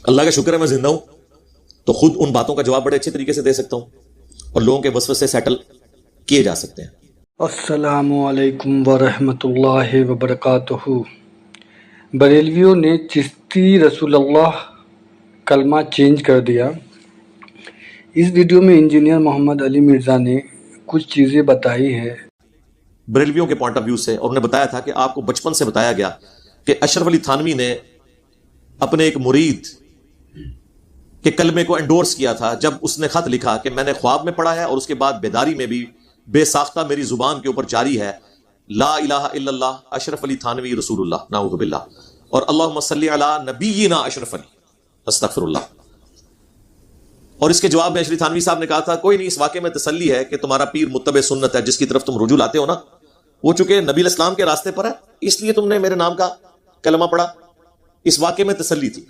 اللہ کا شکر ہے میں زندہ ہوں تو خود ان باتوں کا جواب بڑے اچھے طریقے سے دے سکتا ہوں اور لوگوں کے وسوسے سیٹل کیے جا سکتے ہیں۔ السلام علیکم ورحمۃ اللہ وبرکاتہ۔ بریلویوں نے چشتی رسول اللہ کلمہ چینج کر دیا۔ اس ویڈیو میں انجینئر محمد علی مرزا نے کچھ چیزیں بتائی ہے بریلویوں کے پوائنٹ آف ویو سے، اور انہیں بتایا تھا کہ آپ کو بچپن سے بتایا گیا کہ اشرف علی تھانوی نے اپنے ایک مرید کے کلمے کو انڈورس کیا تھا جب اس نے خط لکھا کہ میں نے خواب میں پڑھا ہے اور اس کے بعد بیداری میں بھی بے ساختہ میری زبان کے اوپر جاری ہے لا الہ الا اللہ اشرف علی تھانوی رسول اللہ نعوذ باللہ، اور اللہم صلی علی نبینا اشرف علی استغفر اللہ۔ اور اس کے جواب میں اشرف تھانوی صاحب نے کہا تھا کوئی نہیں، اس واقعے میں تسلی ہے کہ تمہارا پیر متبع سنت ہے، جس کی طرف تم رجوع لاتے ہو نا وہ چونکہ نبی الاسلام کے راستے پر ہے، اس لیے تم نے میرے نام کا کلمہ پڑھا، اس واقعے میں تسلی تھی۔